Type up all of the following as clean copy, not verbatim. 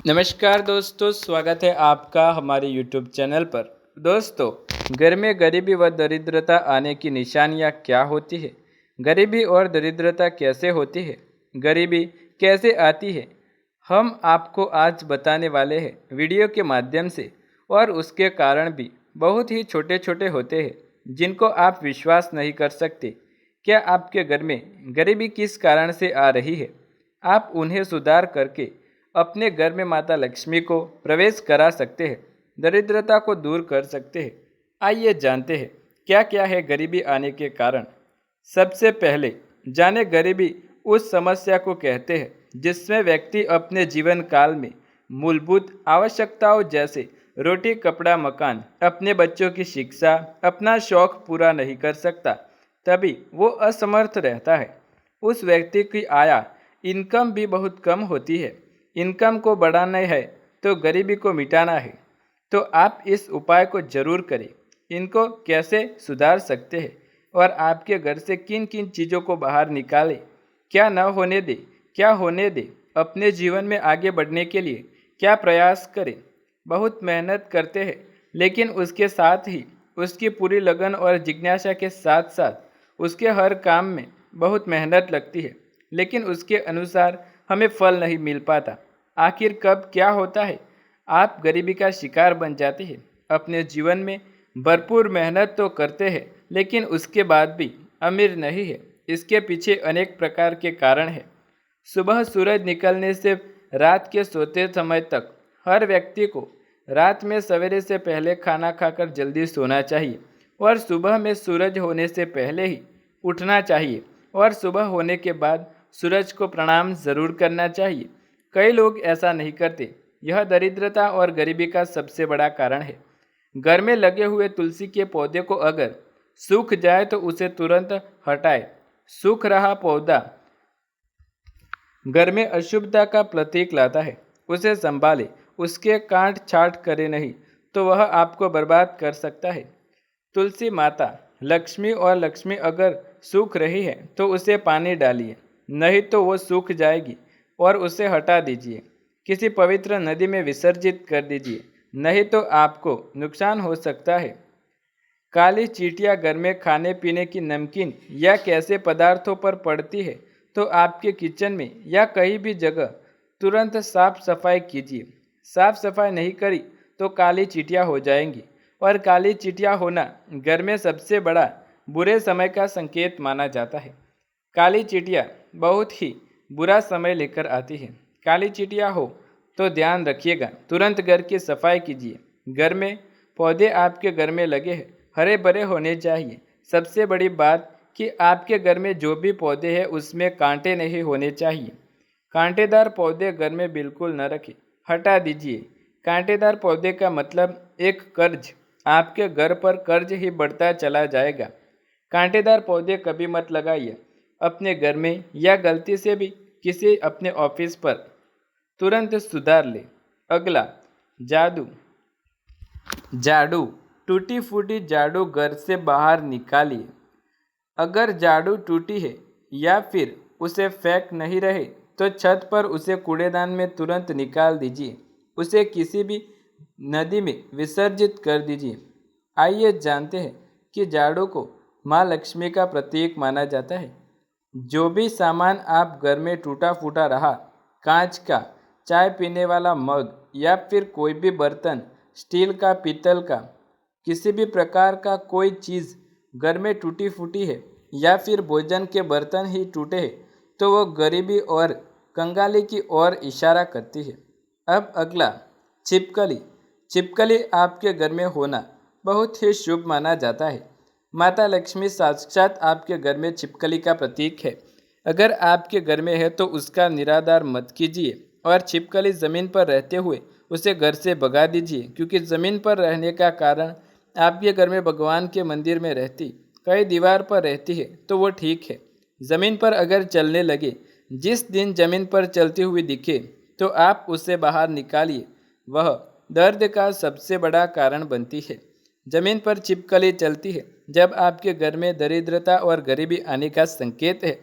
नमस्कार दोस्तों, स्वागत है आपका हमारे YouTube चैनल पर। दोस्तों, घर में गरीबी व दरिद्रता आने की निशानियाँ क्या होती है? गरीबी और दरिद्रता कैसे होती है? गरीबी कैसे आती है? हम आपको आज बताने वाले हैं वीडियो के माध्यम से। और उसके कारण भी बहुत ही छोटे छोटे होते हैं जिनको आप विश्वास नहीं कर सकते। क्या आपके घर में गरीबी किस कारण से आ रही है? आप उन्हें सुधार करके अपने घर में माता लक्ष्मी को प्रवेश करा सकते हैं, दरिद्रता को दूर कर सकते हैं। आइए जानते हैं क्या क्या है गरीबी आने के कारण। सबसे पहले जाने गरीबी उस समस्या को कहते हैं जिसमें व्यक्ति अपने जीवन काल में मूलभूत आवश्यकताओं जैसे रोटी, कपड़ा, मकान, अपने बच्चों की शिक्षा, अपना शौक पूरा नहीं कर सकता, तभी वो असमर्थ रहता है। उस व्यक्ति की आय, इनकम भी बहुत कम होती है। इनकम को बढ़ाना है तो गरीबी को मिटाना है, तो आप इस उपाय को जरूर करें। इनको कैसे सुधार सकते हैं और आपके घर से किन किन चीज़ों को बाहर निकालें, क्या न होने दे, क्या होने दे, अपने जीवन में आगे बढ़ने के लिए क्या प्रयास करें। बहुत मेहनत करते हैं, लेकिन उसके साथ ही उसकी पूरी लगन और जिज्ञासा के साथ साथ उसके हर काम में बहुत मेहनत लगती है, लेकिन उसके अनुसार हमें फल नहीं मिल पाता। आखिर कब क्या होता है? आप गरीबी का शिकार बन जाते हैं। अपने जीवन में भरपूर मेहनत तो करते हैं, लेकिन उसके बाद भी अमीर नहीं है। इसके पीछे अनेक प्रकार के कारण हैं। सुबह सूरज निकलने से रात के सोते समय तक हर व्यक्ति को रात में सवेरे से पहले खाना खाकर जल्दी सोना चाहिए और सुबह में सूरज होने से पहले ही उठना चाहिए और सुबह होने के बाद सूरज को प्रणाम जरूर करना चाहिए। कई लोग ऐसा नहीं करते। यह दरिद्रता और गरीबी का सबसे बड़ा कारण है। घर में लगे हुए तुलसी के पौधे को अगर सूख जाए तो उसे तुरंत हटाए। सूख रहा पौधा घर में अशुभता का प्रतीक लाता है। उसे संभाले, उसके काट छाट करे नहीं तो वह आपको बर्बाद कर सकता है। तुलसी माता लक्ष्मी और लक्ष्मी अगर सूख रही है तो उसे पानी डालिए, नहीं तो वो सूख जाएगी और उसे हटा दीजिए। किसी पवित्र नदी में विसर्जित कर दीजिए, नहीं तो आपको नुकसान हो सकता है। काली चींटियां घर में खाने पीने की नमकीन या कैसे पदार्थों पर पड़ती है तो आपके किचन में या कहीं भी जगह तुरंत साफ सफाई कीजिए। साफ सफाई नहीं करी तो काली चींटियां हो जाएंगी और काली चींटियां होना घर में सबसे बड़ा बुरे समय का संकेत माना जाता है। काली चींटियां बहुत ही बुरा समय लेकर आती है। काली चींटियां हो तो ध्यान रखिएगा, तुरंत घर की सफाई कीजिए। घर में पौधे आपके घर में लगे हैं, हरे भरे होने चाहिए। सबसे बड़ी बात कि आपके घर में जो भी पौधे हैं उसमें कांटे नहीं होने चाहिए। कांटेदार पौधे घर में बिल्कुल न रखें, हटा दीजिए। कांटेदार पौधे का मतलब एक कर्ज, आपके घर पर कर्ज ही बढ़ता चला जाएगा। कांटेदार पौधे कभी मत लगाइए अपने घर में या गलती से भी किसी अपने ऑफिस पर। तुरंत सुधार ले। अगला, जादू झाड़ू। टूटी फूटी झाड़ू घर से बाहर निकालिए। अगर झाड़ू टूटी है या फिर उसे फेंक नहीं रहे तो छत पर उसे कूड़ेदान में तुरंत निकाल दीजिए। उसे किसी भी नदी में विसर्जित कर दीजिए। आइए जानते हैं कि झाड़ू को माँ लक्ष्मी का प्रतीक माना जाता है। जो भी सामान आप घर में टूटा फूटा रहा, कांच का, चाय पीने वाला मग या फिर कोई भी बर्तन, स्टील का, पीतल का, किसी भी प्रकार का कोई चीज़ घर में टूटी फूटी है या फिर भोजन के बर्तन ही टूटे हैं तो वो गरीबी और कंगाली की ओर इशारा करती है। अब अगला, छिपकली। छिपकली आपके घर में होना बहुत ही शुभ माना जाता है। माता लक्ष्मी साक्षात आपके घर में छिपकली का प्रतीक है। अगर आपके घर में है तो उसका निरादर मत कीजिए और छिपकली ज़मीन पर रहते हुए उसे घर से भगा दीजिए, क्योंकि ज़मीन पर रहने का कारण आपके घर में भगवान के मंदिर में रहती, कई दीवार पर रहती है तो वो ठीक है। ज़मीन पर अगर चलने लगे, जिस दिन ज़मीन पर चलती हुई दिखे तो आप उसे बाहर निकालिए। वह दर्द का सबसे बड़ा कारण बनती है। जमीन पर छिपकली चलती है जब आपके घर में दरिद्रता और गरीबी आने का संकेत है।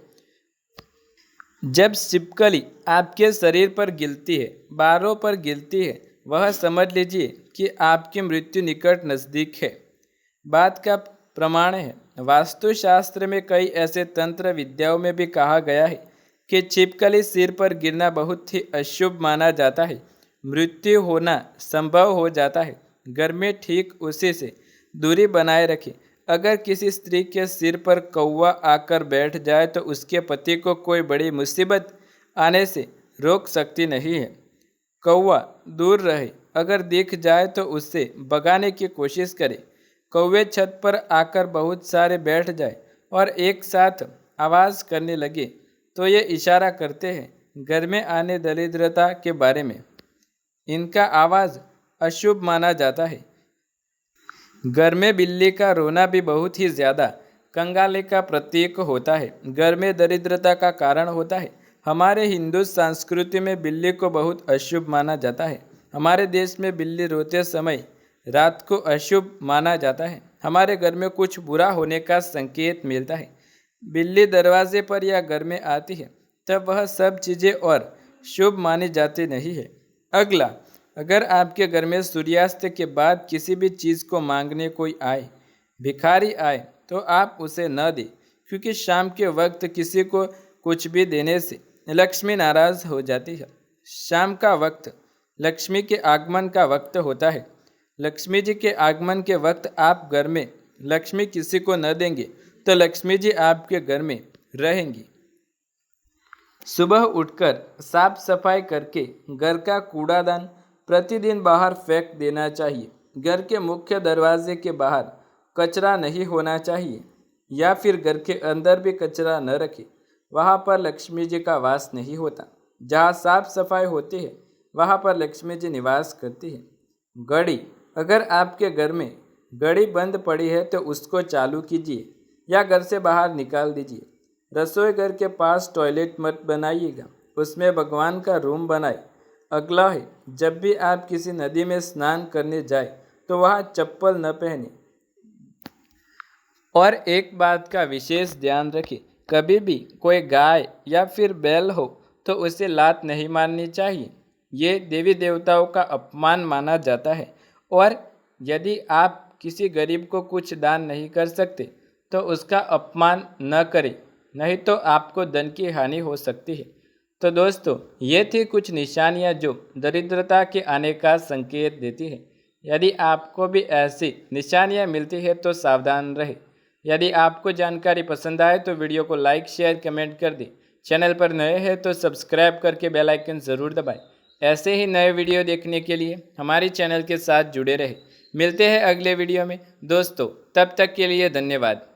जब छिपकली आपके शरीर पर गिरती है, बालों पर गिरती है, वह समझ लीजिए कि आपकी मृत्यु निकट नज़दीक है। बात का प्रमाण है, वास्तुशास्त्र में कई ऐसे तंत्र विद्याओं में भी कहा गया है कि छिपकली सिर पर गिरना बहुत ही अशुभ माना जाता है, मृत्यु होना संभव हो जाता है। घर में ठीक उसी से दूरी बनाए रखें। अगर किसी स्त्री के सिर पर कौवा आकर बैठ जाए तो उसके पति को कोई बड़ी मुसीबत आने से रोक सकती नहीं है। कौवा दूर रहे, अगर दिख जाए तो उससे भगाने की कोशिश करे। कौवे छत पर आकर बहुत सारे बैठ जाए और एक साथ आवाज़ करने लगे तो ये इशारा करते हैं घर में आने दरिद्रता के बारे में। इनका आवाज़ अशुभ माना जाता है। घर में बिल्ली का रोना भी बहुत ही ज़्यादा कंगाली का प्रतीक होता है, घर में दरिद्रता का कारण होता है। हमारे हिंदू संस्कृति में बिल्ली को बहुत अशुभ माना जाता है। हमारे देश में बिल्ली रोते समय रात को अशुभ माना जाता है। हमारे घर में कुछ बुरा होने का संकेत मिलता है। बिल्ली दरवाजे पर या घर में आती है तब वह सब चीज़ें और शुभ मानी जाती नहीं है। अगला, अगर आपके घर में सूर्यास्त के बाद किसी भी चीज़ को मांगने कोई आए, भिखारी आए, तो आप उसे न दें, क्योंकि शाम के वक्त किसी को कुछ भी देने से लक्ष्मी नाराज़ हो जाती है। शाम का वक्त लक्ष्मी के आगमन का वक्त होता है। लक्ष्मी जी के आगमन के वक्त आप घर में लक्ष्मी किसी को न देंगे तो लक्ष्मी जी आपके घर में रहेंगी। सुबह उठकर साफ सफाई करके घर का कूड़ादान प्रतिदिन बाहर फेंक देना चाहिए। घर के मुख्य दरवाजे के बाहर कचरा नहीं होना चाहिए, या फिर घर के अंदर भी कचरा न रखें। वहाँ पर लक्ष्मी जी का वास नहीं होता। जहाँ साफ सफाई होती है वहाँ पर लक्ष्मी जी निवास करती है। घड़ी, अगर आपके घर में घड़ी बंद पड़ी है तो उसको चालू कीजिए या घर से बाहर निकाल दीजिए। रसोई घर के पास टॉयलेट मत बनाइएगा, उसमें भगवान का रूम बनाए। अगला है, जब भी आप किसी नदी में स्नान करने जाए तो वहाँ चप्पल न पहने। और एक बात का विशेष ध्यान रखें, कभी भी कोई गाय या फिर बैल हो तो उसे लात नहीं मारनी चाहिए। ये देवी देवताओं का अपमान माना जाता है। और यदि आप किसी गरीब को कुछ दान नहीं कर सकते तो उसका अपमान न करें, नहीं तो आपको धन की हानि हो सकती है। तो दोस्तों, ये थी कुछ निशानियाँ जो दरिद्रता के आने का संकेत देती है। यदि आपको भी ऐसी निशानियाँ मिलती है तो सावधान रहे। यदि आपको जानकारी पसंद आए तो वीडियो को लाइक, शेयर, कमेंट कर दें। चैनल पर नए हैं तो सब्सक्राइब करके बेल आइकन ज़रूर दबाएं। ऐसे ही नए वीडियो देखने के लिए हमारे चैनल के साथ जुड़े रहे। मिलते हैं अगले वीडियो में दोस्तों, तब तक के लिए धन्यवाद।